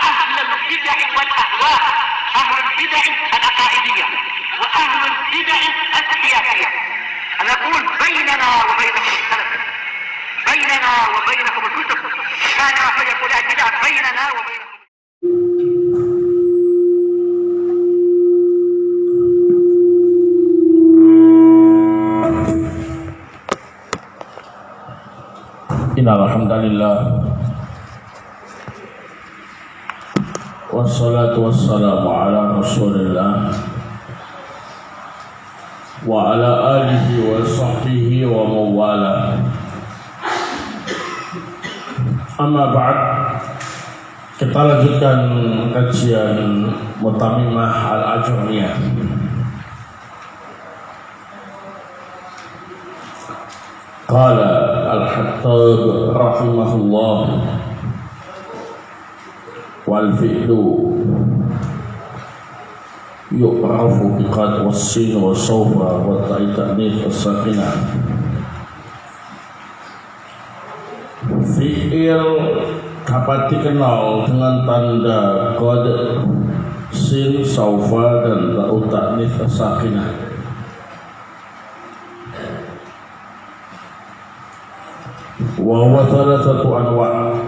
أهل البدع والأهواء، أهل البدع العقائدية وأهل البدع السياسية. أنا أقول بيننا وبينكم السلف، بيننا وبينكم الكتب، كان فيقول البدع بيننا وبينكم. Innal hamdalillah wassalatu wassalamu ala Rasulillah wa ala alihi wa sahbihi wa mawala. Amma ba'd, kita lanjutkan kajian Mutamimah Al-Ajurriyah. Qala Al-Hattab rahimahullah, wal fi'lu yu'rafu biqad was-sin wa sawfa wa ta'nif as-sakinah. Fi'il dapat dikenal dengan tanda qad, sin, sawfa dan ta'nif as-sakinah. Wa huwa thalathatu anwa'.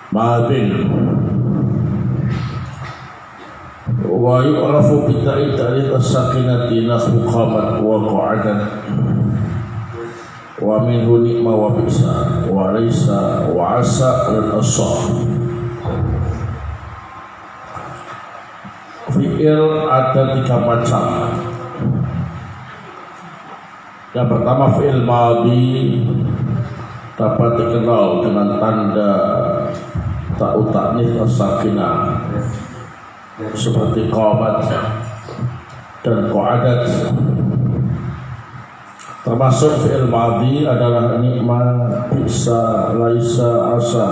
Ma'adin wa yu'rafu bi ta'rif as-sakinati nahu qamat wa qa'adat wa minhu ni'ma wa bisa wa laysa wa asa dan as-sah. Fi'il ada 3 macam. Yang pertama, fi'il madhi dapat dikenal dengan tanda ta'nif as-sakinah seperti qamat dan qa'adat. Termasuk fi'il madhi adalah ni'ma, bisa, laisa, asa.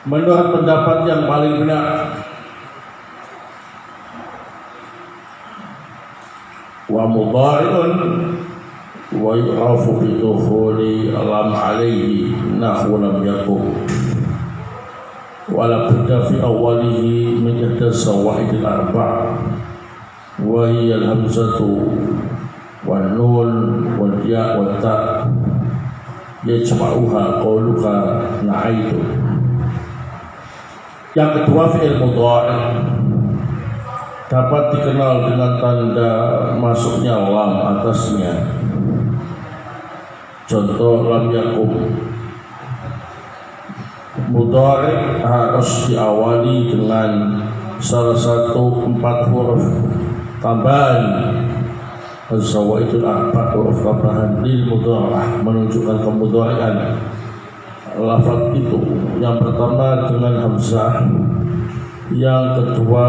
Menurut pendapat yang paling benar, wa mudhari'un wa yu'rafu bi dukhuli lam alayhi nahu lam yakun wa la budda fi awwalihi min ihdas-sawahid al-arba' wa hiya al-hamzatu wan nun wal ya' wat ta' yajma'uha qawluka na'aitu. Yang kedua, fi'il mudhari' dapat dikenal dengan tanda masuknya lam atasnya. Contoh, lam yakum. Mudhari' harus diawali dengan salah satu 4 huruf tambahan. Az-zawaidul 4 huruf tambahan lil mudhari' menunjukkan kemudhari'an lafaz itu. Yang pertama dengan hamzah, yang kedua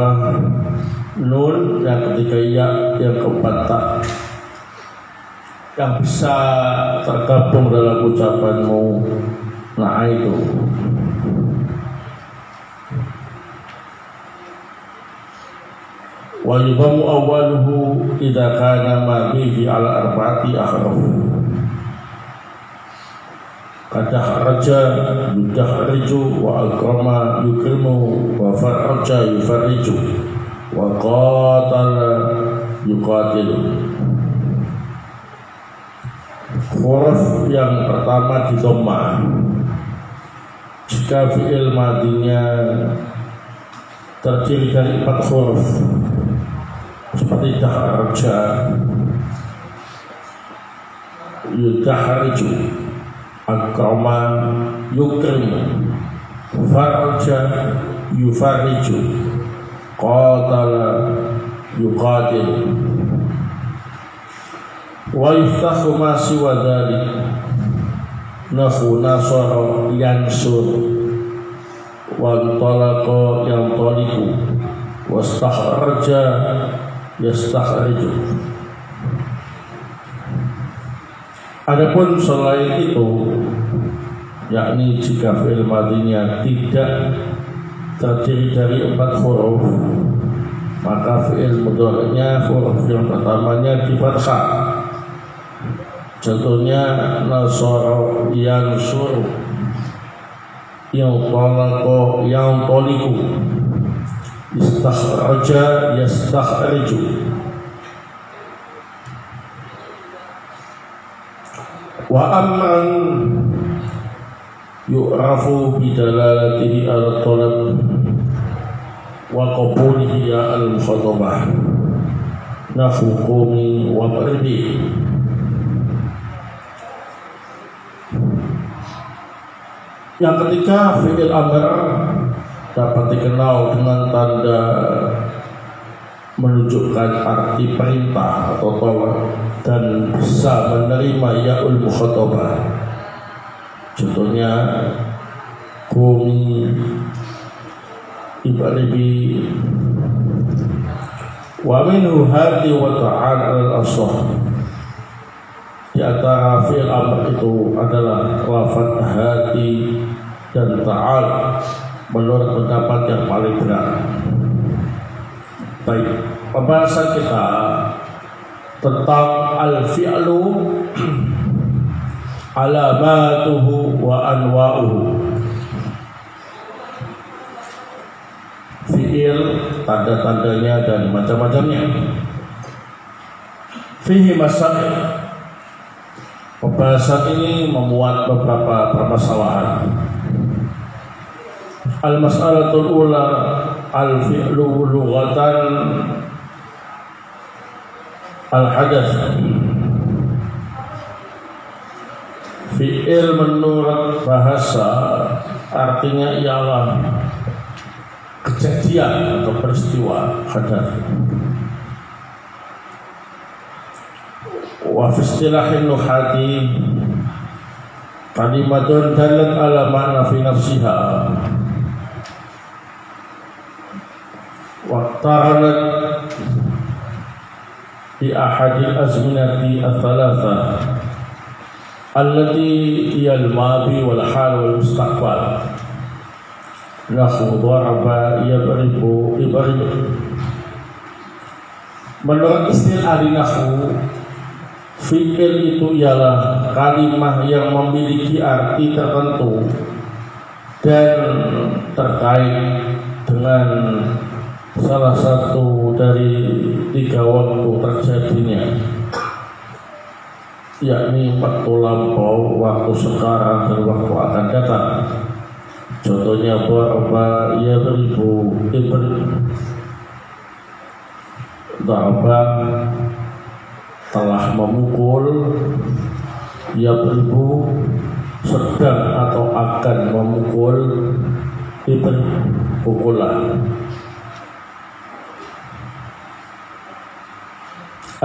nun, yang ketiga ya, yang keempat ta, yang bisa tergabung dalam ucapanmu na'aitu. Wa yudhammu awwaluhu idza kana ma bihi ala arba'ati ahruf. Kadahraja yudahriju wa akrama yukrimu wa farraja yufarriju wa qatala yuqatilu. Huruf yang pertama di dhamma jika fi'il madinya terdiri dari 4 huruf seperti dahraja, yudahriju, akrama yukrimu, farraja yufarriju, qatala yuqatil. Wa yuftahu ma siwa dhalik nahu nasara yansur wa talaqa yantaliqu wastakhraja yastakhriju. Adapun selain itu, yakni jika fi'il madhinya tidak terdiri dari 4 huruf, maka fi'il mudhari'nya huruf yang pertamanya di fathah, Contohnya nasara yansuru, yang tolako yang toliku, istakhraja yastakhriju. Wa amman yu'rafu bidalalatihi ala talab wa qabulihi ya al-mukhatabah nafukumi wa perdi. Yang ketiga, fi'il amr dapat dikenal dengan tanda menunjukkan arti perintah atau tolak dan bisa menerima ya'ul mukhatabah. Contohnya kumi ibaribi wa minhu hadi wa ta'ala al-asah. Di antara fi'il amr itu adalah lafaz hati dan ta'al menurut pendapat yang paling benar. Baik, pembahasan kita tentang al-fi'lu alamatuhu wa anwa'uhu. Fi'il, tanda-tandanya dan macam-macamnya. Fihi masail. Pembahasan ini memuat beberapa permasalahan. Al-mas'alatul ula al-fi'lu lughatan al-hadath. Fi'il menurut bahasa artinya ialah kejadian atau peristiwa hadath. Wa fi istilahin nuhati kalimatun dalat ala ma'na fi nafsiha wa tahalat fi ahadil azminati al-thalatha allati hiya al-madi wal hal wal mustaqbal. Nahu daraba yadribu ibribu. Menurut istilah ahli nahwu, fi'il itu ialah kalimah yang memiliki arti tertentu dan terkait dengan salah satu dari 3 waktu terjadinya, yakni waktu lampau, waktu sekarang, dan waktu akan datang. Contohnya daraba yadribu ibribu. Daraba telah memukul, yadribu sedang atau akan memukul, pukulan.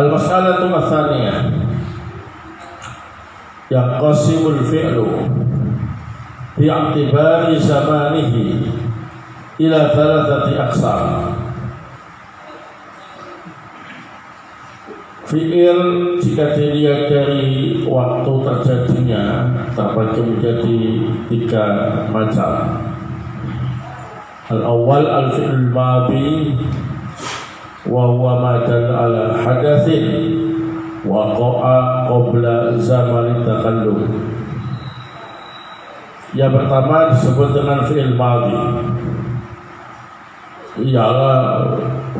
Al-mas'alatu tsaniyah yaqsimul fi'lu bi'tibari zamanihi ila 3 aqsam. Fi'il jika dilihat dari waktu terjadinya terbagi menjadi 3 macam. Al-awwal al-fi'lul madi wa huwa ma dalla ala hadatsin waqa'a qabla zaman takallum. Yang pertama disebut dengan fi'il madi, ialah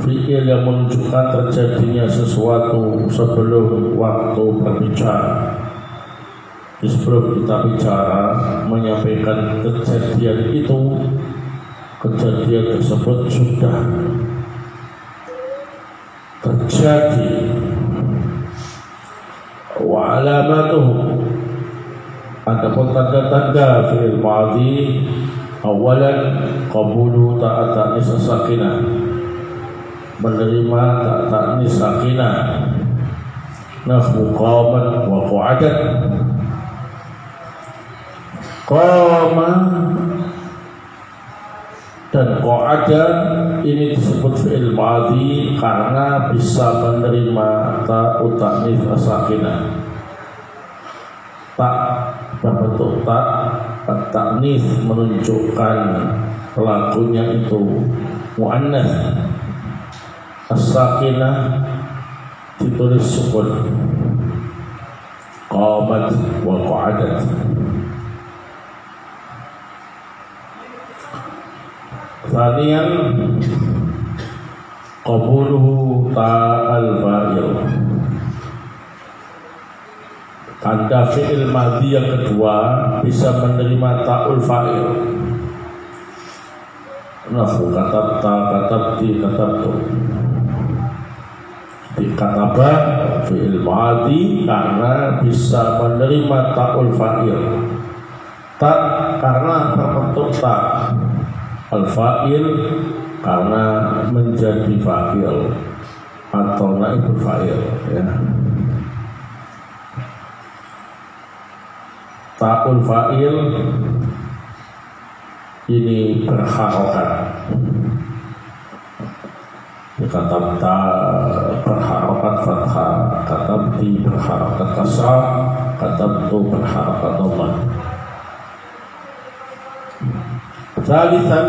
fi'il yang menunjukkan terjadinya sesuatu sebelum waktu berbicara. Sebelum kita bicara menyampaikan kejadian itu, kejadian tersebut sudah terjadi. Wa alamatuhu, adapun tanda-tanda fi'il madhi, awalan qabulu ta'atanis sakinah, menerima ta'atanis sakinah. Nafhu qaman wa qu'adat. Qama dan qa'ada ini disebut fi'il madhi karena bisa menerima ta'utanis sakinah. Tak berbentuk tak, at-ta'nis menunjukkan pelakunya itu mu'annas. As-sakinah ditulis sukun. qamat wa qa'adat. Thaniyan qabuluhu ta'al fa'il. Tanda fi'il madhi yang kedua bisa menerima ta'ul fa'il. Nahu katabta, katabti, katabtu. Kataba fi'il madhi karena bisa menerima ta'ul fa'il. Ta karena terbentuk ta. Al-fa'il karena menjadi fa'il atau naibul fa'il, ya. Ta'ul fa'il ini berharokat. Katabta berharokat fathah, katabti berharokat kasrah, katabtu berharokat dhammah. Tsalitsan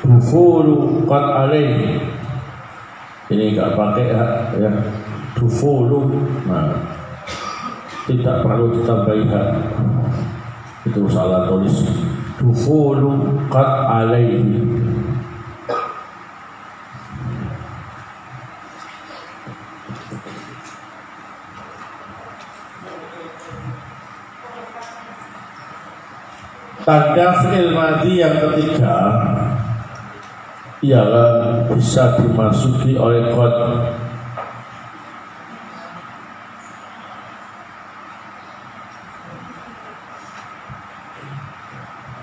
dufulu qad alaih. Ini enggak pakai ya. Dufulu. Nah, tidak perlu ditambahi ha. Itu salah tulis. Dufulu qad alaih. Tanda fi'il madhi yang ketiga ialah bisa dimasuki oleh qad.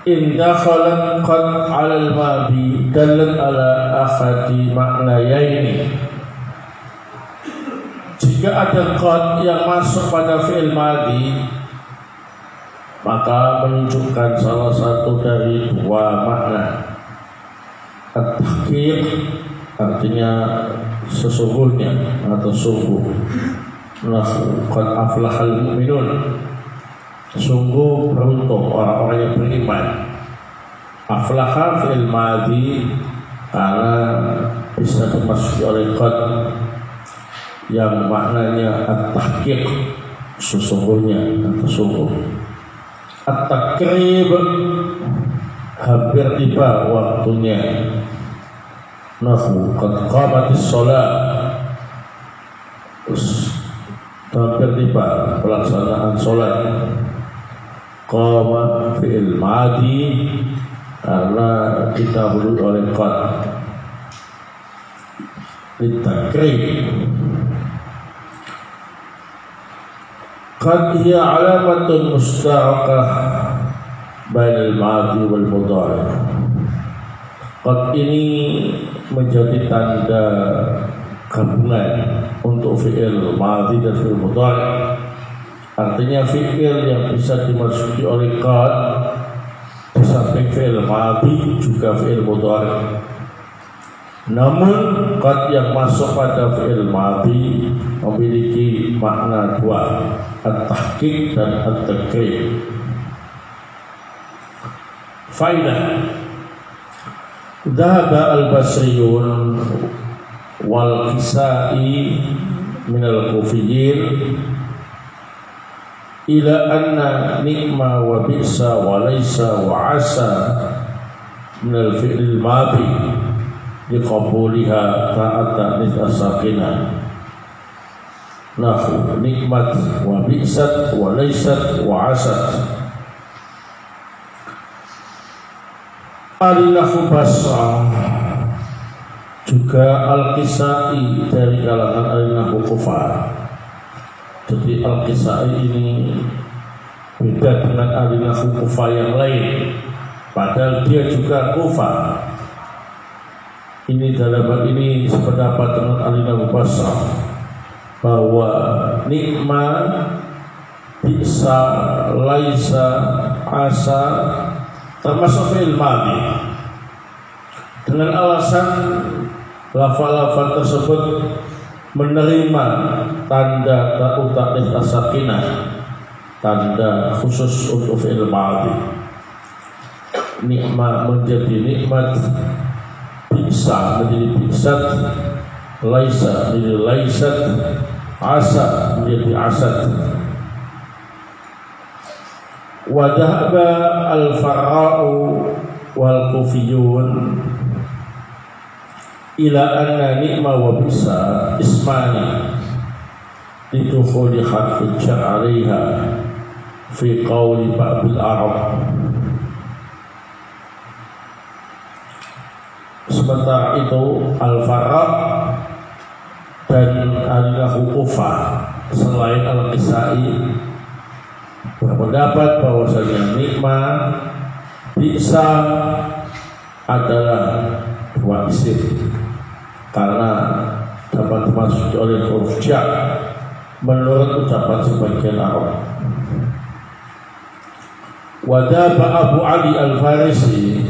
In dakhalat qad 'ala al-madhi dallat 'ala akhadi ma'nayaini. Jika ada qad yang masuk pada fi'il madhi, maka menunjukkan salah satu dari dua makna. At-tahqiq artinya sesungguhnya atau sungguh. Qad aflahal mu'minun, sungguh beruntung orang-orang yang beriman. Aflaha fi'il madhi karena bisa dimasuki oleh qad yang maknanya at-tahqiq, sesungguhnya atau sungguh. At-takrib hampir tiba waktunya. Nahu qad qamatis shalah, hampir tiba pelaksanaan sholat. Qama fi'il madhi karena didahului oleh qad. At-takrib qad hiya alamatun mustarakah bainal madhi wal mudhari. Qad ini menjadi tanda gabungan untuk fi'il madhi dan fi'il mudhari. Artinya fi'il yang bisa dimasuki oleh qad di samping fi'il madhi juga fi'il mudhari. Namun qad yang masuk pada fi'il madhi memiliki makna dua, at-tahqiq dan at-takrib. Faidah. Dhahaba al-Basriyun wal Kisai min al-Kufiyyin ila anna ni'ma wa bi'sa wa laysa wa asa min al-fi'l al-madhi liqabuliha ta'ata nithasakina. Nahu nikmat wa bi'sat wa laysat wa asat. Al-Nahu Basra juga Al-Kisai dari kalangan Al-Nahu Kufah. Jadi Al-Kisai ini beda dengan Al-Nahu Kufah yang lain, padahal dia juga Kufah. Ini dalam hal ini sependapat dengan Al-Nahu Basra bahwa nikmat, bisa, laisa, asa termasuk fi'il madhi. Dengan alasan lafal-lafal tersebut menerima tanda ta'utaknis as-sakinah, tanda khusus untuk fi'il madhi. Nikmat menjadi nikmat, bisa menjadi bisat, laisa menjadi laisat, asa jadi asad. Wa dhahaba al-farra'u wal kufiyun ila anna ni'ma wa bisa ismani lidukhuli harfi syar'iha fi qawli ba'dil Arab. Sementara itu Al-Farra' dan Al-Lahu Kufah selain Al-Kisai berpendapat bahwasanya nikma bisa adalah dua isim karena dapat dimasuki oleh huruf ja menurut ucapan sebagian Arab. Wadaba Abu Ali Al-Farisi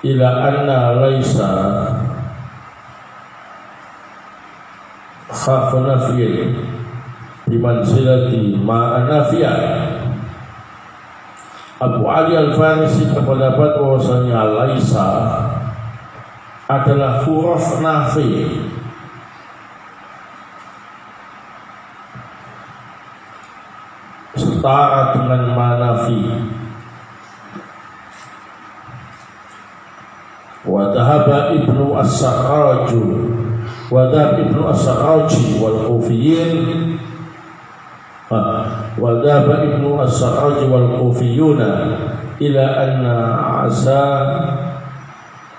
ila anna laisa khafu nafiyyin bimanzilati ma'a nafiyah. Abu Ali Al-Farisi berpendapat bahwasanya laisa adalah huruf nafi setara dengan manafi. Wa dhahaba Ibnu As-Sarraj wa dhahaba Ibnu As-Sarraj wal Kufiyyin wa dhahaba Ibnu As-Sarraj wal Kufiyuna ila anna asa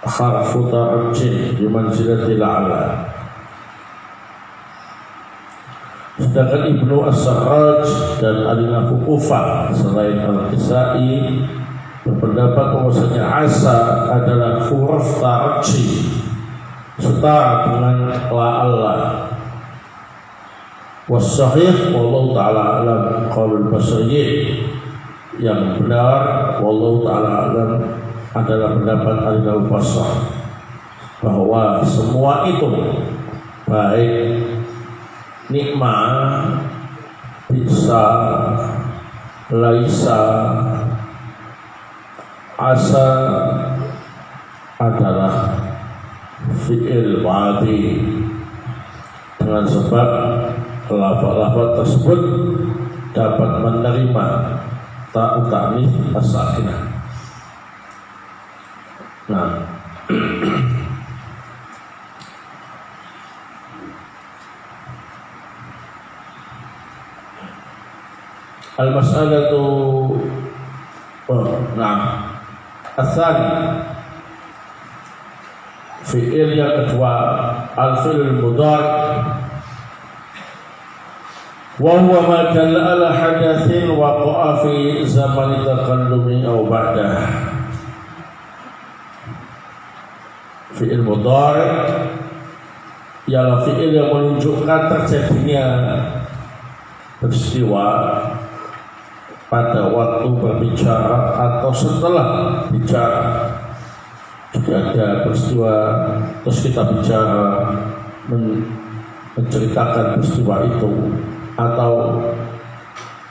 harfu ta'jil bi manzilatil a'la. Sedangkan Ibnu As-Sarraj dan Al-Lahu Kufah selain Al-Kisai berpendapat bahwasanya asa adalah huruf ta'jil setara dengan la'alla. Was-sahih wallahu ta'ala alam qaulul Basri, yang benar wallahu ta'ala alam adalah pendapat Al-Lahu Basri bahwa semua itu baik nikma, bisa, laisa, asa adalah fi'il madi dengan sebab lafaz-lafaz tersebut dapat menerima ta'u ta'nits as-sakinah. Nah, al-mas'alatu Al-thani, fi'il yang kedua al-fi'il mudhari' wa huwa ma dalla ala hadatsin waqa'a fi zaman taqallumi aw ba'dah. Fi'il mudhari' ialah fi'il yang menunjukkan terjadinya peristiwa pada waktu berbicara atau setelah bicara. Jika ada peristiwa terus kita bicara menceritakan peristiwa itu atau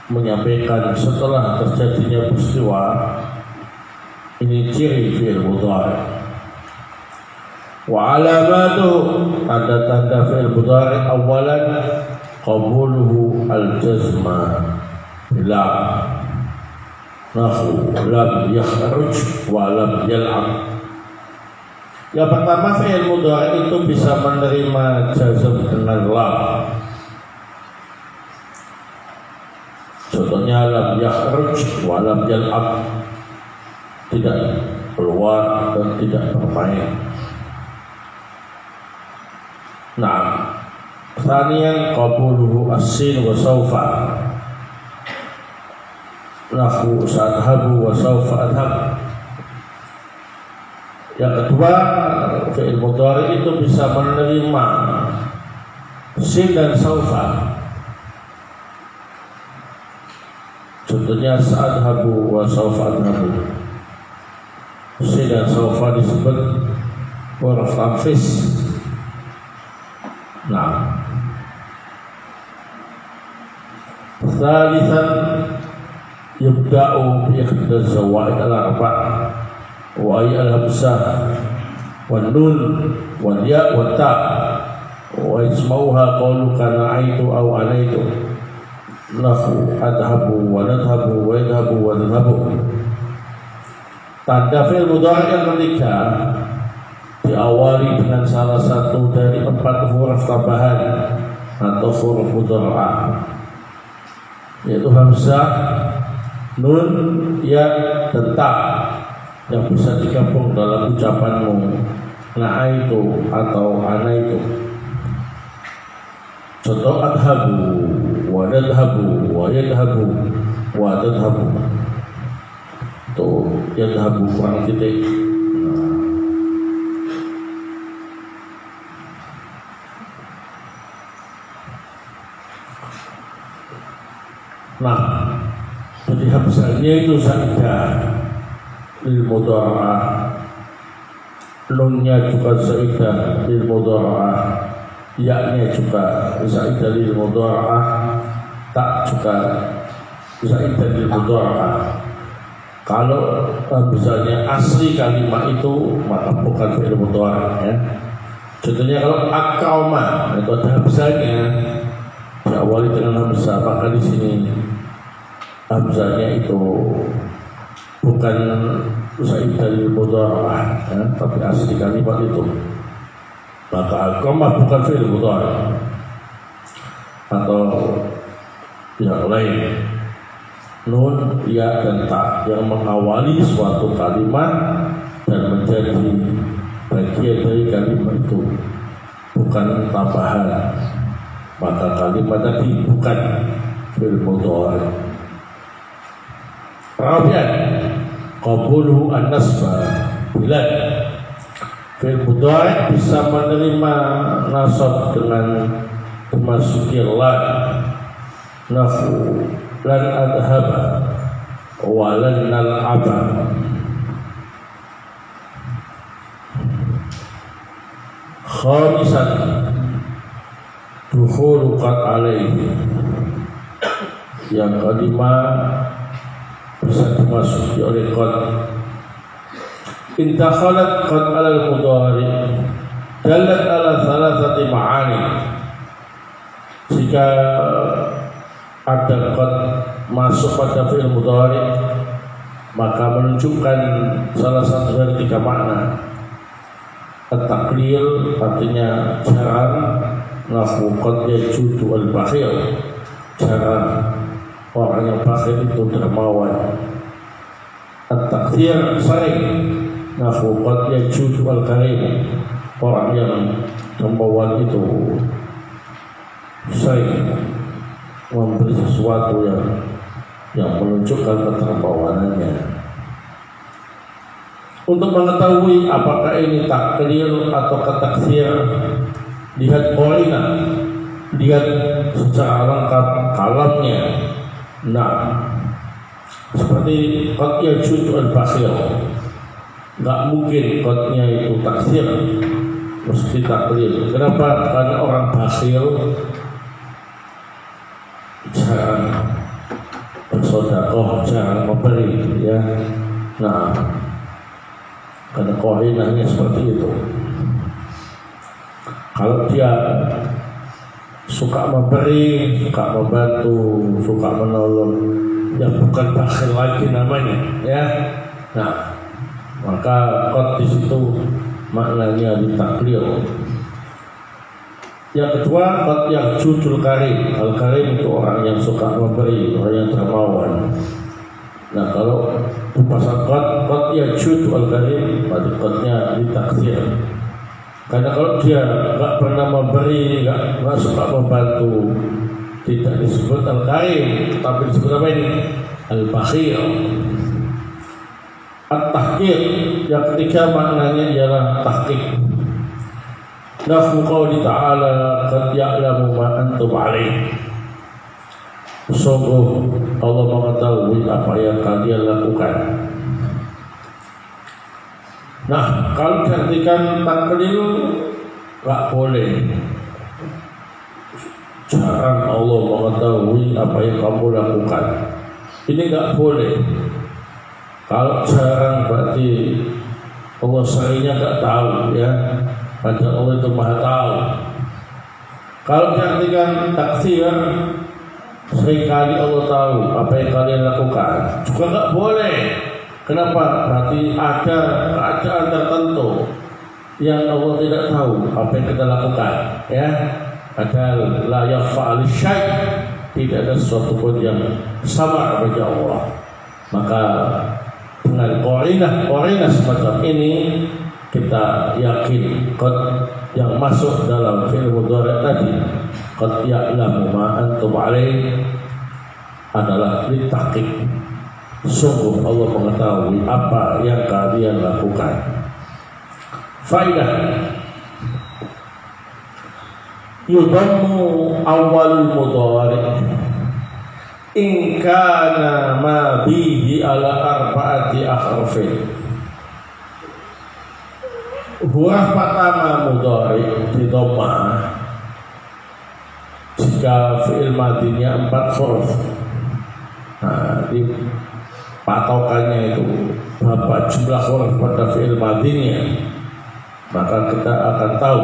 menyampaikan setelah terjadinya peristiwa, ini ciri fi'il mudhari'. Wa alamatu, tanda-tanda fi'il mudhari' awalan qabuluhu al-jazma bila nahu lam yakhruj wa lam yal'ab. Yang pertama, fi'il mudhari' itu bisa menerima jazm dengan lam. Contohnya lam yakhruj wa lam yal'ab, tidak keluar dan tidak bermain. Nah, tsaniyan qabuluhu as-sin wa sawfa, nahu sa'adhabu wa sawfa adhab. Yang kedua, fi'il mudhari' itu bisa menerima sin dan sawfa. Contohnya sa'adhabu wa sawfa adhabu. Sin dan sawfa disebut huruf anfis. Nah, tsalitsan yubda'u bi ihdaz zawaid al-arba' wa ay al-hamzah wan nun wal ya' wa ta. wa ismauha qauluka na'aitu aw anaitu nahu adhabu wa nadhabu wa yadhabu wa nadhabu. Tanda fi'il mudhari yang ketiga diawali dengan salah satu dari 4 huruf tambahan atau huruf mudhara'ah, yaitu hamzah, nun, ya, dan ta, yang bisa digabung dalam ucapanmu na'aitu atau anaitu. Contoh adhabu wa nadhabu wa yadhabu wa tadhabu. Itu yadhabu kurang titik. Nah, jadi hamzahnya itu zaidah lil mudhara'ah, nunnya juga zaidah lil mudhara'ah, ya-nya juga zaidah lil mudhara'ah, tak juga zaidah lil mudhara'ah. Kalau misalnya asli kalimat itu maka bukan fi'il mudhari ya. Contohnya kalau aqama itu ada hamzahnya, diawali dengan hamzah, maka di sini hamzahnya itu bukan zaidah lil mudhara'ah ya, tapi asli kalimat itu. Maka aqama bukan fi'il mudhari atau yang lain. Nun, ya, dan ta yang mengawali suatu kalimat dan menjadi bagian dari kalimat itu, bukan tambahan, maka kalimat tadi bukan fi'il mudhari. Rabi'an qabuluhu an-nasba bilad. Fi'il mudhari bisa menerima nasab dengan memasuki la, nafu, lan adhaba walan nal'aba. Khamisan dukhulu qad alaihi. Yang kelima bisa dimasuki oleh qad. Intakhalat qad alal mudhari dalat ala thalathati ma'ani. Jika ada qad masuk pada fi'il mudhari maka menunjukkan salah satu dari 3 makna. At-taqlil artinya jarang, nahu qad yajudu al-bakhil, jarang orang yang bakhil itu dermawan. At-takthir sering, nahu qad yajudu al-karim, orang yang dermawan itu sering memberi sesuatu yang menunjukkan keterbawaannya. Untuk mengetahui apakah ini taklil atau taksir, lihat qarinah, lihat secara lengkap kalamnya. Nah, seperti qad yajudu al-bakhil, nggak mungkin qadnya itu taksir, mesti taklil. Kenapa? Karena orang bakhil jarang bersedekah, jarang memberi ya. Nah, karena qarinahnya seperti itu. Kalau dia suka memberi, suka membantu, suka menolong, ya bukan bakhil lagi namanya ya. Nah, maka qad di situ maknanya ditaklil. Yang kedua, qad yajudul karim. Al-karim itu orang yang suka memberi, orang yang dermawan. Nah, kalau pasal qad yajudu al-karim, berarti qadnya ditaksir. Karena kalau dia enggak pernah memberi, enggak suka membantu, tidak disebut al-karim, tapi disebut apa ini? Al-bakhil. At-tahqiq, yang ketiga maknanya ialah tahqiq. Nafu qawli ta'ala qad ya'lamu ma antum alaih. Sungguh Allah mengetahui apa yang kalian lakukan. Nah, kalau diartikan taklil enggak boleh. Jarang Allah mengetahui apa yang kamu lakukan. Ini enggak boleh. Kalau jarang berarti Allah seringnya enggak tahu ya. Padahal Allah itu Maha tahu. Kalau diartikan taksir, seringkali Allah tahu apa yang kalian lakukan, juga nggak boleh. Kenapa? Berarti ada keadaan tertentu yang Allah tidak tahu apa yang kita lakukan, ya. Padahal la yaf'al syai', tidak ada sesuatu pun yang sama bagi Allah. Maka dengan qarinah semacam ini kita yakin yang masuk dalam fi'il mudhari' tadi qad ya'lamu ma antum 'alaih adalah litahqiq. Sungguh Allah mengetahui apa yang kalian lakukan. Faidah, yudammu awalul mudhari' in kana ma bihi ala arba'ati akhrafin. Huruf pertama mudhari' di dhammah jika fi'il madinya 4 huruf. Nah, di patokannya itu berapa jumlah huruf pada fi'il madinya, maka kita akan tahu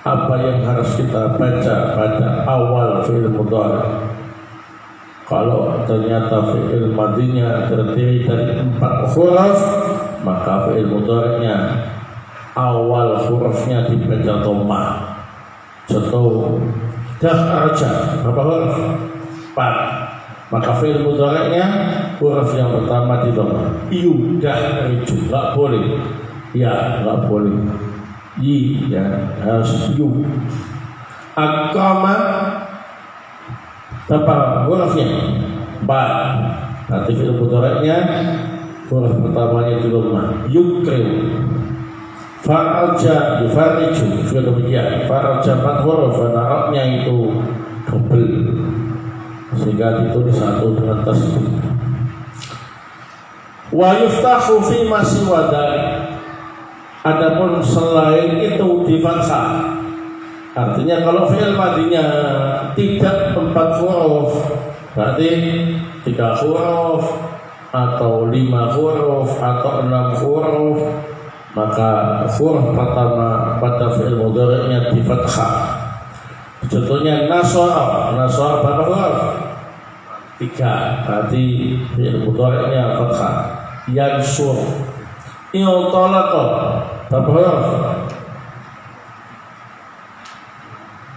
apa yang harus kita baca pada awal fi'il mudhari'. Kalau ternyata fi'il madinya terdiri dari 4 huruf, maka fi'il mudhari'nya awal hurufnya dibaca dhammah. Contoh dakharja, berapa huruf? 4. Maka fi'il mudhari'nya huruf yang pertama di dhammah. Yudakhriju, enggak boleh. Ya, enggak boleh. Yi, ya, harus yu. Aqama, berapa hurufnya? 4. Berarti fi'il mudhari'nya huruf pertamanya di dhammah. Yukrim. Fa'alja yufariju, juga demikian. Fa'alja 4 huruf, naroknya itu double, sehingga ditulis satu dengan tasbih. Wa yuftahu fi masih wadai. Adapun selain itu di fathah. Artinya kalau fi'il madinya tidak 4 huruf, berarti 3 huruf atau 5 huruf atau 6 huruf, maka huruf pertama pada fi'il mudhari'nya di fathah. Contohnya nasara berapa huruf? 3, berarti fi'il mudhari'nya fathah. Yansur, i'talaqa, berapa huruf?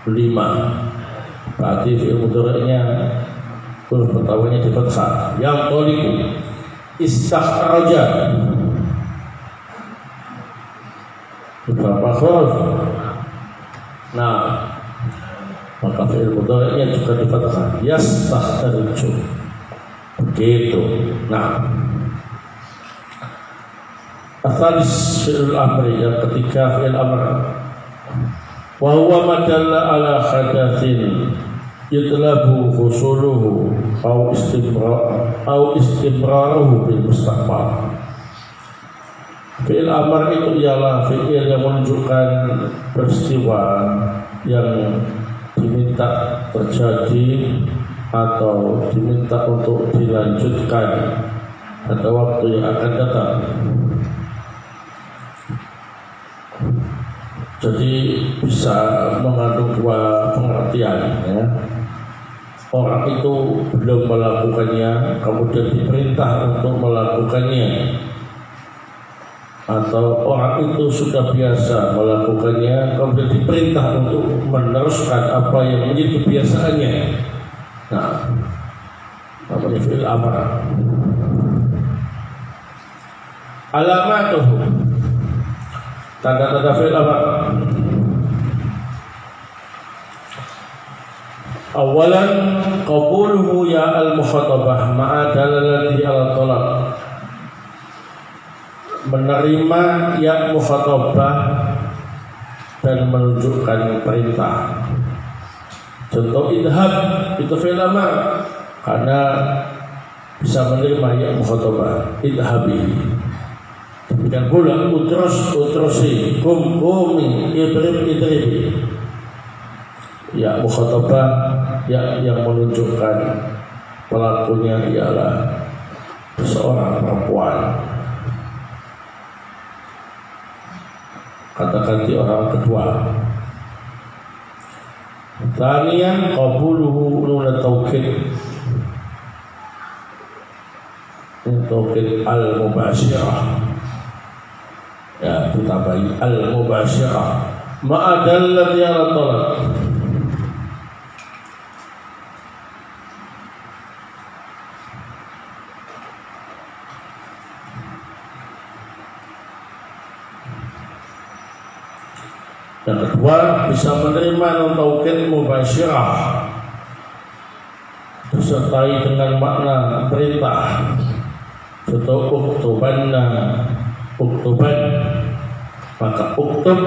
5, berarti fi'il mudhari'nya huruf pertamanya di fathah. Yang toliku, istakhraja, berapa huruf? Nah, maka fi'il mudhari'nya juga di fathah. Yastakhriju, begitu. Nah, asalis fi'il amri, yang ketiga fi'il amr. Wa huwa madalla ala hadatsin yutlabu husuluhu au istimraruhu bil mustaqbal. Fi'il amr itu ialah fi'il yang menunjukkan peristiwa yang diminta terjadi atau diminta untuk dilanjutkan pada waktu yang akan datang. Jadi bisa mengandung 2 pengertian, ya. Orang itu belum melakukannya, kemudian diperintah untuk melakukannya, atau orang itu sudah biasa melakukannya, kemudian diperintah untuk meneruskan apa yang menjadi kebiasaannya. Nah, namanya fi'il amr. Alamatuhu, tanda-tanda fi'il amr. Awalan qabuluhu ya al-mukhatabah ma'a dalalati al-talab. Menerima ya mukhatabah dan menunjukkan perintah. Contoh idhab itu fi'il amr karena bisa menerima ya mukhatabah. Idhabi. Demikian pula utrusi, kumi, idribi. Ya mukhatabah ya yang menunjukkan pelakunya ialah seorang perempuan. Kata-kata orang kedua. Thaniyan qabuluhu nun at-taukid. Taukid al-mubashirah. Ya, ditambahi al-mubashirah. Ma'adallat ya talab. Yang kedua, bisa menerima nun taukid mubasyirah disertai dengan makna perintah. Contoh uktubanna, uktuban, maka uktub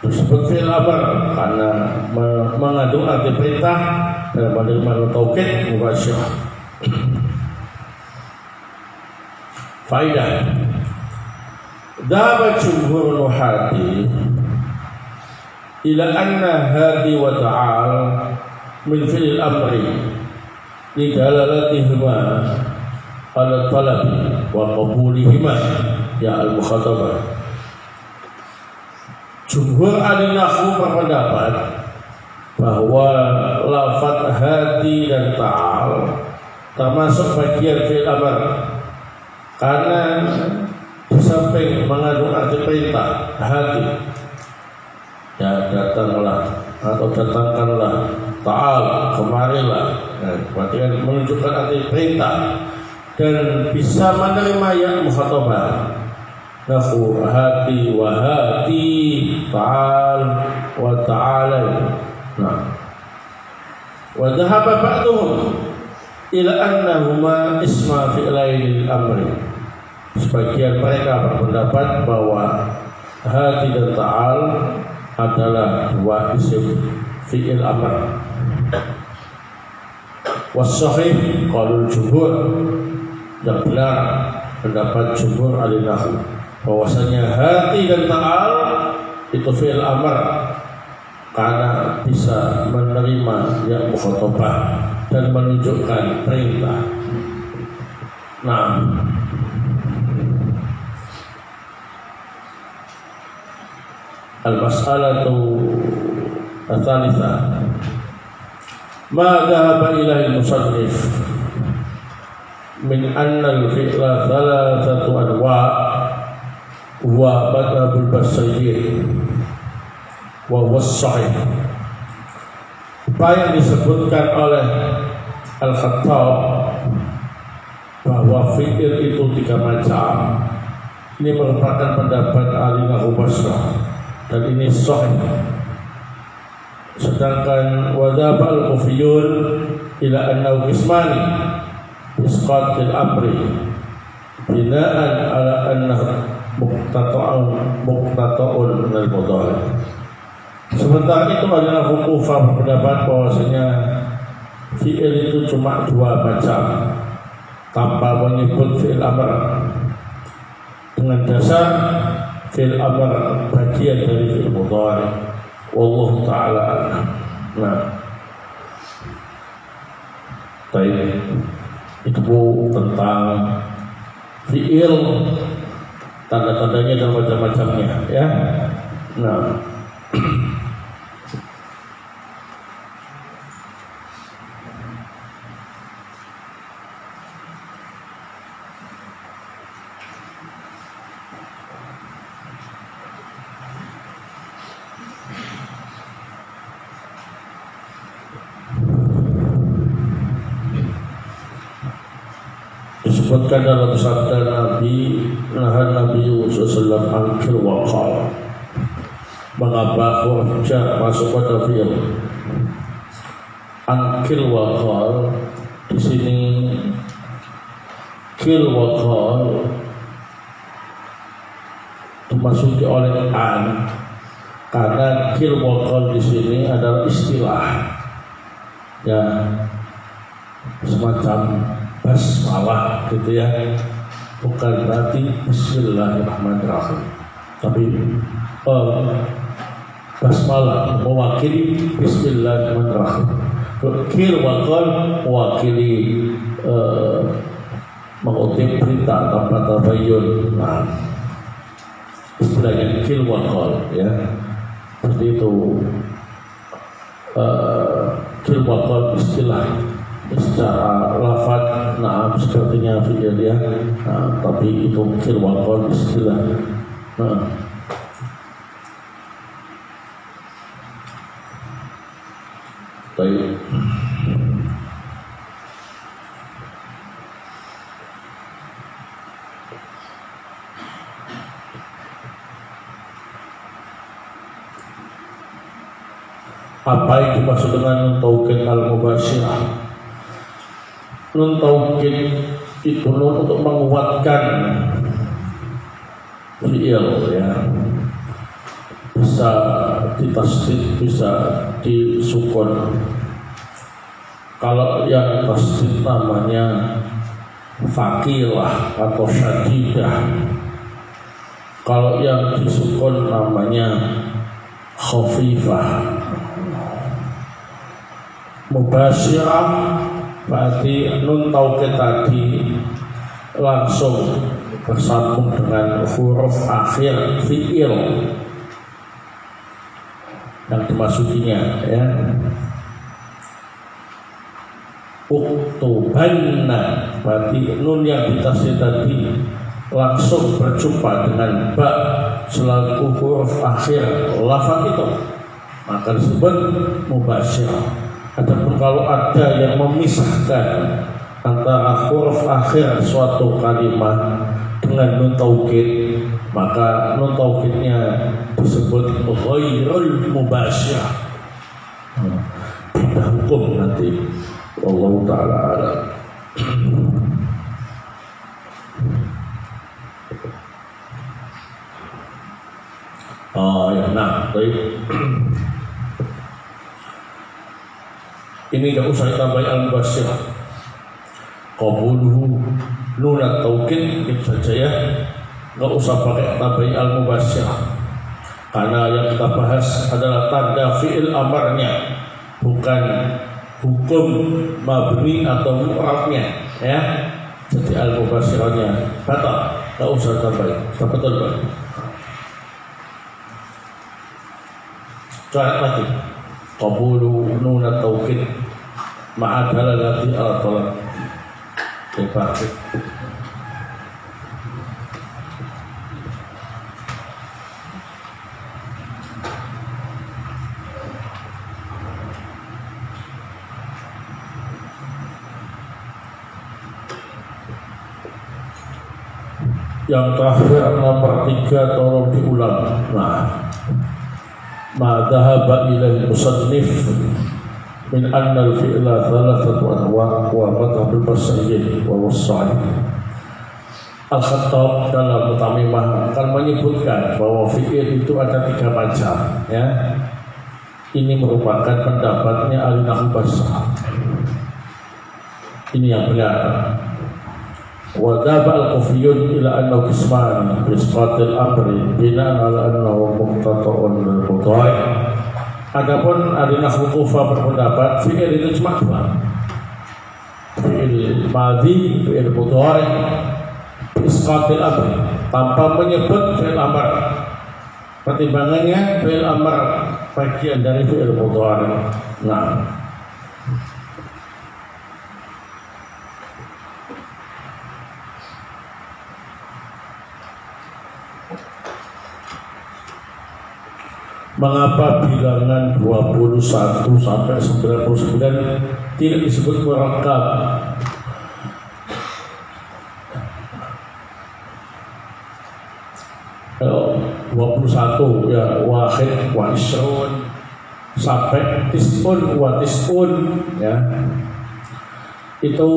disebut fi'il amr karena mengandung arti perintah dan menerima nun taukid mubasyirah. Faidah. Dhaba jumhur nuhati ila anna hadi wa ta'al min fi'il amri li dalalatihima ala talabi wa qabulihima ya al-mukhatabah. Jumhur ahli nahwu berpendapat bahwa lafaz hadi dan ta'al termasuk bagian fi'il amr karena di samping mengandung arti perintah hati, ya datanglah atau datangkanlah, ta'al kemarilah, berarti kan menunjukkan arti perintah dan bisa menerima yang mukhatabah. Nahu hati wa hati, ta'al wa ta'ala. Nah, wa dhahaba ba'duhum ila annahuma isma fi'lail amri. Sebagian mereka berpendapat bahwa hati dan ta'al adalah dua isim fi'il amr. Was-sahih qaulul jumhur, yang benar pendapat jumhur ahli nahwu bahwasanya hati dan ta'al itu fi'il amr karena bisa menerima yang mukhatabah dan menunjukkan perintah. Nah, al-mas'alatu ats-tsalitsah ma dhahaba ilaihi al-musannif min anna al-fi'la thalathatu anwa' wa madhabul basriyin wa huwa as-sahih. Apa yang disebutkan oleh Al-Khattab bahwa fi'il itu 3 macam, ini merupakan pendapat ahli nahwu Basrah dan ini sahih. Sedangkan wadhaba al-kufiyun ila annahu qismani isqatil amri bina'an ala annahu muqtata'un min al-mudhari. Sementara itu adalah Kufah berpendapat bahwasanya fi'il itu cuma 2 macam tanpa menyebut fi'il amr dengan dasar fi'il amr bagian dari fi'il mudhari. Wallahu ta'ala a'lam. Nah, baik, itu tentang fi'il, tanda-tandanya dan macam-macamnya ya. Nah, disebutkan dalam sabda Nabi, Nabi SAW angkir waqal. Mengapa hurja masuk pada fi'il angkir waqal? Di sini kil waqal dimasuki oleh an, karena kil waqal di sini adalah istilah ya, semacam basmalah gitu ya, bukan berarti Bismillahirrahmanirrahim, tapi basmalah mewakili Bismillahirrahmanirrahim. Kil waqal mewakili mengutip perintah tanpa tabayyun. Nah, istilahnya kil waqal ya. seperti itu. Kilwakol istilah secara lafaz naam sepertinya fi'il ya, tapi itu kilwakol istilah. Baik. Apa yang dimaksud dengan nun taukid al-mubasyirah? Nun taukid itu nun untuk menguatkan fi'il ya. Bisa ditasdid, bisa disukun. Kalau yang tasdid namanya faqilah atau syadidah. Kalau yang disukun namanya khafifah. Mubasyirah berarti nun taukid tadi langsung bersambung dengan huruf akhir fi'il yang dimasukinya ya. Uktubanna berarti nun yang ditasdid tadi langsung berjumpa dengan ba selaku huruf akhir lafaz itu, maka disebut mubasyirah. Adapun kalau ada yang memisahkan antara huruf akhir suatu kalimat dengan nun taukid, maka nun taukidnya disebut ghairul mubasyirah. Beda hukum nanti. Wallahu ta'ala a'lam. Ya, nah, baik. Ini tidak usah ditambahi al-mubasyirah. Qabuluhu nun at-taukid itu saja ya. Tidak usah pakai tambahi al-mubasyirah. Karena yang kita bahas adalah tanda fi'il amarnya, bukan hukum mabni atau mu'rabnya ya. Jadi al-mubasyirahnya batal, tidak usah tambahi. Betul Pak. Coret lagi. Qabulu nun at-taukid ma'a dalalati al-talab. Baik. Yang terakhir nomor 3 tolong diulang. Nah, ma dhahaba ilal musannif min anna al-fi'la thalathatu anwa' wa madhhabul basriyin wa was-sahih. Al-Khattab dalam Mutamimah akan menyebutkan bahwa fi'il itu ada 3 macam ya. Ini merupakan pendapatnya ahli nahwu basrah. Ini yang benar. Wa dhaba al-Kufiyun ila annahu qisman bi isqatil amri bina'an ala annahu muqtata'un lil mudhari'. Adapun ahli nahwu Kufah berpendapat fi'il itu cuma 2. Fi'il madhi, fi'il mudhari', bi isqatil amri, tanpa menyebut fi'il amr. Pertimbangannya fi'il amr bagian dari fi'il mudhari'. Nah, mengapa bilangan 21 sampai 99 tidak disebut murakkab? Kalau 21 ya wahid wa isrun sampai tis'un wa tis'un ya, itu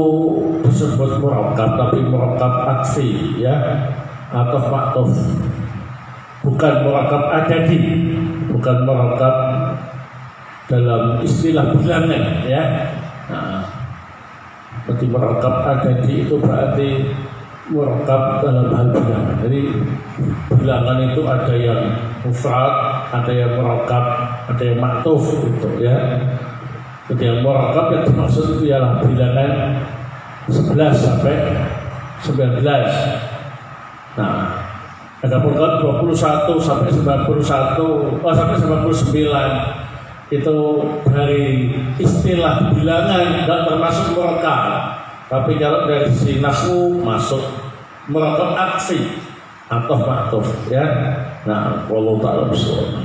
disebut murakkab, tapi murakkab atfi ya, atau maktuf, bukan murakkab adadi, bukan murakkab dalam istilah bilangan ya. Nah, berarti murakkab adadi itu berarti murakkab dalam hal bilangan. Jadi bilangan itu ada yang mufrad, ada yang murakkab, ada yang maktuf gitu ya. Jadi yang murakkab yang dimaksud itu ialah bilangan 11 sampai 19. Nah, Adapun kalau 21 sampai 91 sampai 99 itu dari istilah bilangan nggak termasuk murakab. Tapi kalau dari sisi nahwu masuk murakab atfi atau ma'tuf ya. Nah, wallahu ta'ala bishawab.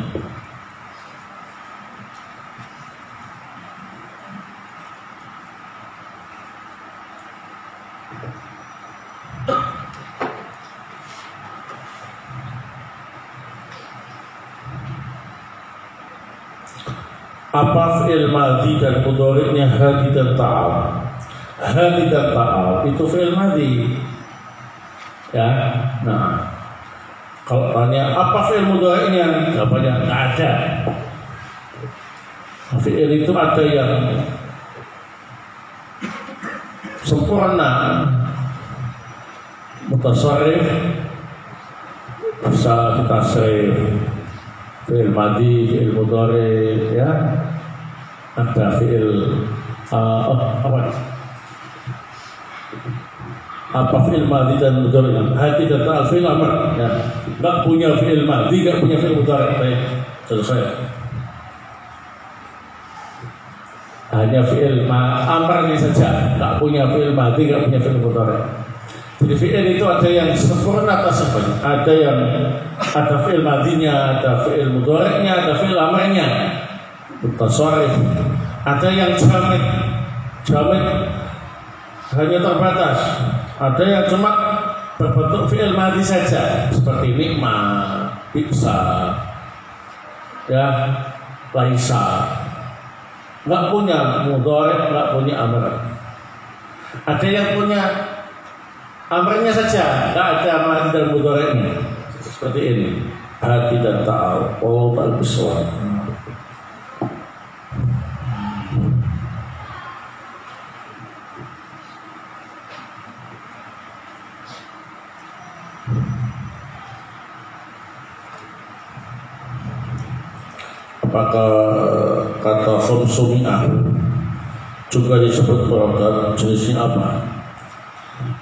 Apa fi'il madhi dan mudhari'nya hadi dan ta'al? Hadi dan ta'al itu fi'il madhi. Ya. Nah, kalau tanya apa fi'il mudhari'nya? Jawabannya enggak ada. Fi'il itu ada yang sempurna, mutasarrif, bisa ditasrif. Fi'il madhi, fi'il mudhari, ya. Ada fi'il apa fi'il madhi dan mudhari. Hadi dan ta'al fi'il amr, ya. Enggak punya fi'il madhi, enggak punya fi'il mudhari. Baik, selesai. Hanya fi'il amrnya saja, enggak punya fi'il madhi, enggak punya fi'il mudhari. Jadi fi'il itu ada yang sempurna tasawwur, ada yang ada fi'il madhinya, ada fi'il mudhari'nya, ada fi'il amrnya, mutasarrif. Ada yang jamid hanya terbatas. Ada yang cuma berbentuk fi'il madhi saja, seperti nikmat, bisa, ya, laisa. Enggak punya mudhari', enggak punya amr. Ada yang punya amrnya saja, enggak ada madhi dan mudhari'nya. Seperti ini, hadi dan ta'al. Wallahu ta'ala bishawab. Apakah kata khumsumi'ah juga disebut murakab? Jenisnya apa?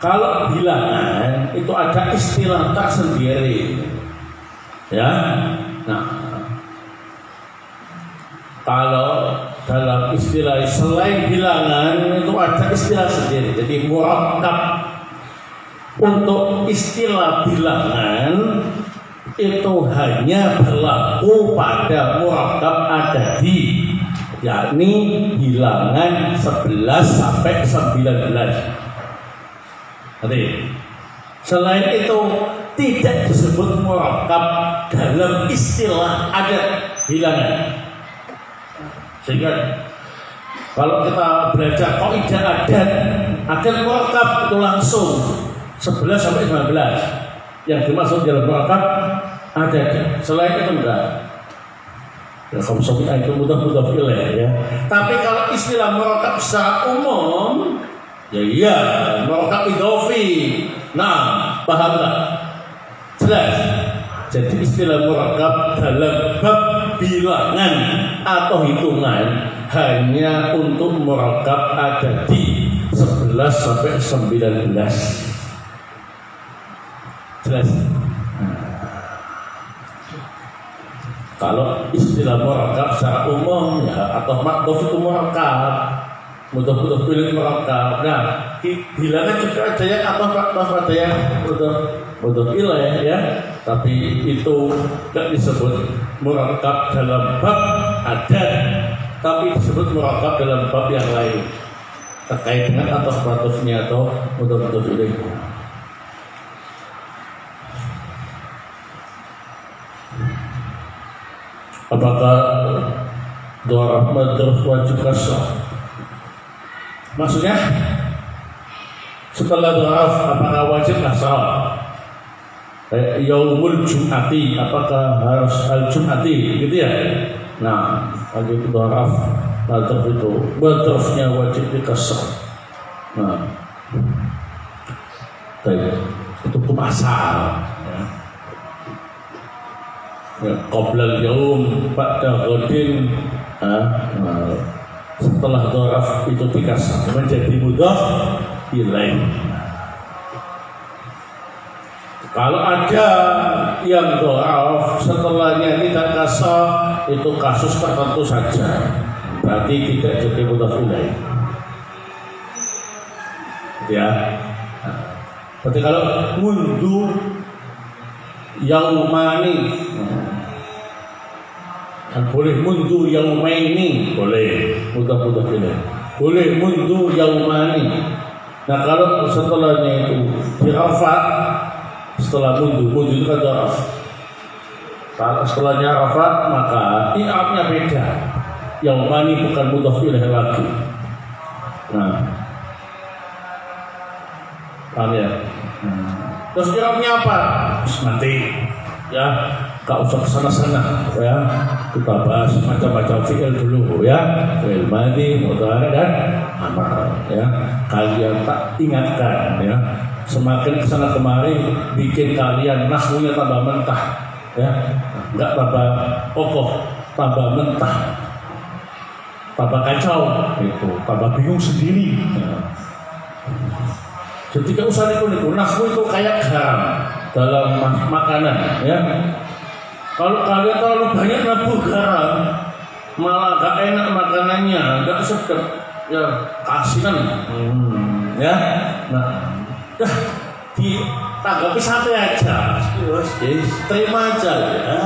Kalau bilangan itu ada istilah tersendiri, ya. Nah, kalau dalam istilah selain bilangan itu ada istilah sendiri. Jadi murakab untuk istilah bilangan itu hanya berlaku pada murakab adadi, yakni bilangan 11 sampai 19. Nanti. Selain itu tidak disebut murakab dalam istilah adat bilangan. Sehingga kalau kita belajar kaidah adat murakab itu langsung 11 sampai 19. Yang dimaksud dalam murakab adat. Selain itu enggak. Ya, kalau soalnya itu mudah-mudah ilaih ya. Tapi kalau istilah murakab secara umum, ya iya, murakab idhofi. Nah, paham tak? Jelas. Jadi istilah murakab dalam bab bilangan atau hitungan hanya untuk murakab adadi 11 sampai 19. Jelas. Kalau istilah murakab secara umum ya, atau ma'tuf itu murakab, mudah-mudah pilih murakab. Nah, bilangan juga ada yang atau ma'tuf, ada yang mudah ilaih ya. Tapi itu tidak disebut murakab dalam bab adat, tapi disebut murakab dalam bab yang lain terkait dengan atau ma'tufnya atau mudah-mudah ilaih. Apakah doa rahmat terus wajib kasrah? Maksudnya setelah doa apakah wajib kasrah? Yaumul Jum'ati, apakah harus al-Jum'ati gitu ya? Nah, wajib doa rahmat itu terusnya wajib dikasrah. Nah, itu hukum asal. Ya, qoblal yaum ba'da ghadin, setelah dhoraf itu dikasar menjadi mudhaf ilaih. Kalau ada yang dhaaf setelahnya tidak kasar, itu kasus tertentu saja. Berarti tidak jadi mudhaf ilaih. Ya. Berarti kalau mundu yaumani, kan boleh mundu yaumaini, boleh mudhaf ilaih. Boleh mundu yaumani. Nah kalau setelahnya itu diraf'a, setelah mundu itu kan dhaaf. Kalau setelahnya rafa maka i'rabnya beda. Yaumani bukan mudhaf ilaih lagi. Nah, paham ya? Terus i'rabnya apa? Nanti ya, gak usah kesana-sana ya. Kita bahas macam-macam fi'il dulu ya. Fi'il madhi, mudhari dan amar ya. Kalian tak ingatkan ya. Semakin kesana kemari bikin kalian nahwunya tambah mentah ya. Enggak tambah kokoh, tambah mentah, tambah kacau itu, tambah bingung sendiri ya. Jadi gak usah niku-niku. Nahwu itu kayak garam dalam makanan ya. Kalau kalian terlalu banyak nabur garam, malah gak enak makanannya, gak sedap ya, kasihan ya. Nah, dah ditanggapi santai aja, terima aja ya.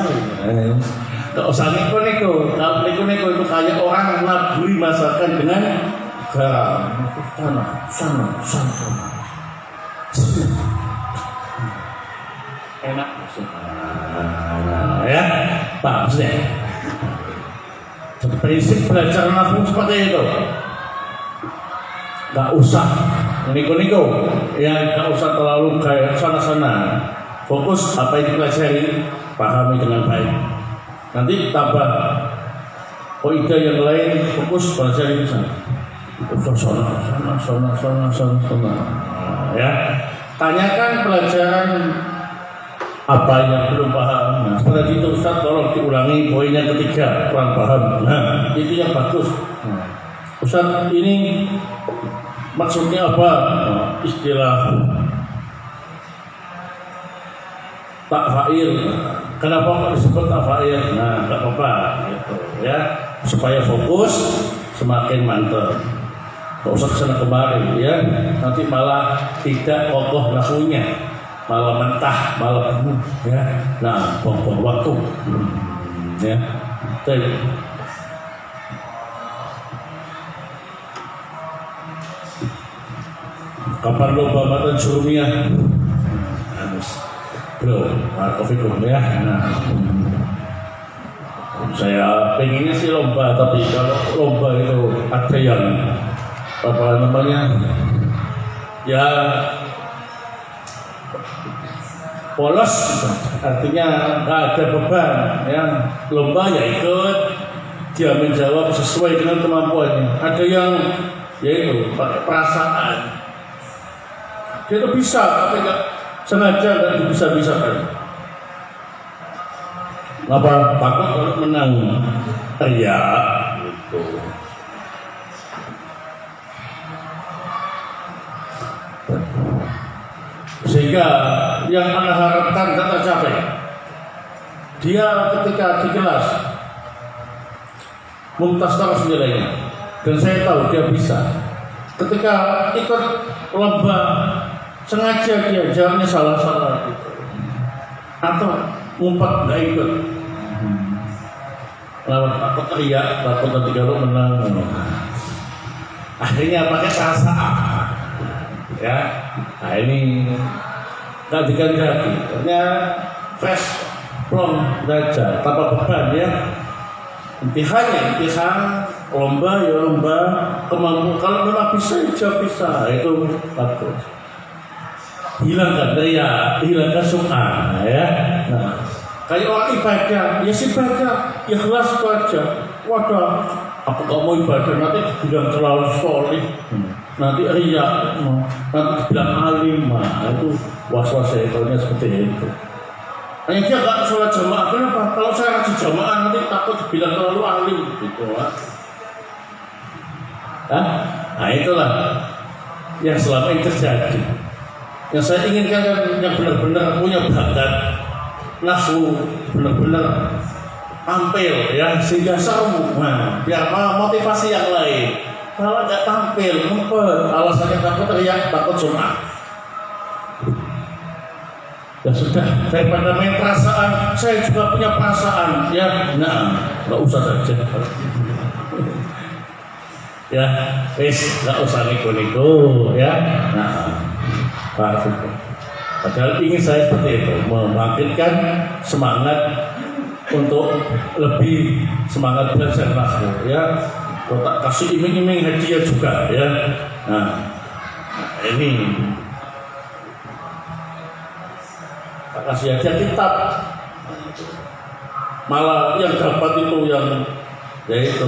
Gak usah niku-niku. Kalau niku-niku itu kayak orang naburi masakan dengan garam. Sana. Enak ya, Pak maksudnya. Prinsip belajar nahwu seperti itu. Gak usah niku-niku, ya gak usah terlalu kayak sana-sana. Fokus apa yang dipelajari, pahami dengan baik. Nanti tambah kaidah yang lain, fokus pelajari di sana. Sana. Ya, tanyakan pelajaran apa yang belum paham. Nah, setelah itu Ustaz tolong diulangi poin yang ketiga, kurang paham. Nah, itu yang bagus. Ustaz ini maksudnya apa? Istilah takfair. Kenapa kok disebut takfair? Nah, enggak apa-apa gitu ya. Supaya fokus semakin mantap. Gak usah kesana kemari ya. Nanti malah tidak kokoh nahwunya, malah mentah, malah penuh ya. Nah, buang waktu ya. Baik. Kapan lomba matan surumiyah? Bro, Markofikum ya. Nah, saya pengennya sih lomba, tapi kalau lomba itu ada yang apa namanya ya polos, artinya nggak ada beban ya. Lomba ya ikut, dia menjawab sesuai dengan kemampuannya. Ada yang yaitu pakai perasaan, dia itu bisa tapi nggak sengaja, nggak bisa-bisakan. Ngapa? Takut kalau menang teriak gitu. Sehingga yang Anda harapkan tidak tercapai. Dia ketika di kelas mumtaz terus nilainya, dan saya tahu dia bisa. Ketika ikut lomba sengaja dia jawabnya salah-salah gitu, atau ngumpet nggak ikut, takut teriak, takut nanti kalau menang. Akhirnya pakai perasaan ya. Nah ini nggak diganti, hanya fresh from belajar tanpa beban ya. Intihannya intihan lomba ya lomba, kemampuan kalau memang bisa ya bisa, itu bagus. Hilangkan daya, hilangkan sum'ah ya. Nah, kayak orang ibadah, ya ibadah, ikhlas itu aja. Wadah, aku gak mau ibadah nanti bilang terlalu solih, nanti riya, nanti bilang alim, itu was-was setannya seperti itu. Hanya dia gak sholat jamaah, kenapa? Kalau saya ngaji jamaah nanti takut bilang terlalu alim gitu. Nah itulah yang selama ini terjadi. Yang saya inginkan kan yang benar-benar punya bakat nafsu, benar-benar tampil ya, sehingga seru. Nah, biar motivasi yang lain. Kalau nggak tampil, ngumpet, alasannya takut teriak, takut Jumat. Ya sudah, daripada main perasaan, saya juga punya perasaan. Ya, nah, nggak usah saja. Ya, nggak usah nego-nego, ya. Nah, padahal ingin saya seperti itu, membangkitkan semangat untuk lebih semangat belajar nafsu, ya. Tak kasih iming-iming hadiah juga, ya. Nah, ini tak kasih hadiah kitab, malah yang dapat itu yang yaitu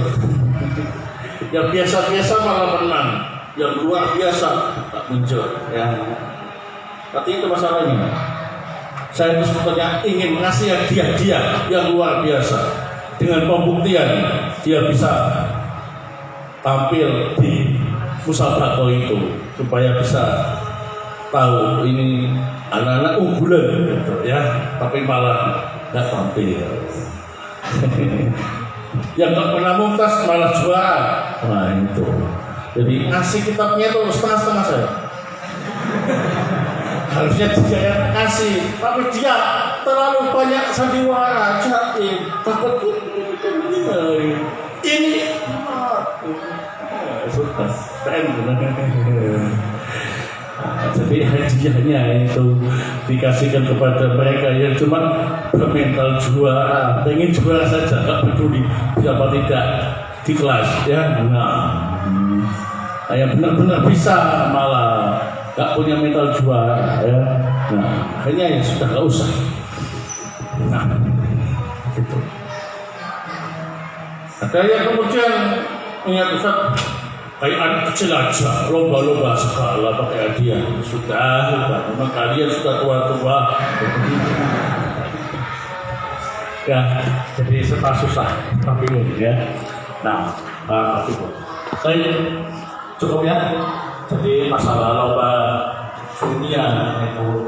yang biasa-biasa malah menang, yang luar biasa tak muncul, ya. Tapi itu masalahnya. Saya itu sebetulnya ingin mengasih hadiah yang luar biasa dengan pembuktian dia bisa tampil di musabaqah itu supaya bisa tahu ini anak-anak unggulan gitu, ya, tapi malah nggak tampil. Yang nggak pernah mumtaz malah juara. Nah itu. Jadi ngasih kitabnya itu setengah-setengah saya. Harusnya dia yang kasih, tapi dia terlalu banyak sandiwara, jaim, takut ini sudah jadi hadiahnya itu dikasihkan kepada mereka yang cuma bermental juara, pengen juara saja, nggak peduli siapa tidak di kelas, ya. Nah, yang benar-benar bisa malah nggak punya mental juara, ya. Nah, akhirnya ya sudah nggak usah. Nah, gitu. Ada yang kemudian ingat Ustaz, kayak anak kecil aja, lomba-lomba segala pakai hadiah. Sudah, memang kalian sudah tua-tua. Ya, jadi susah tapi ya. Nah, saya cukup ya. Jadi masalah lomba dunia itu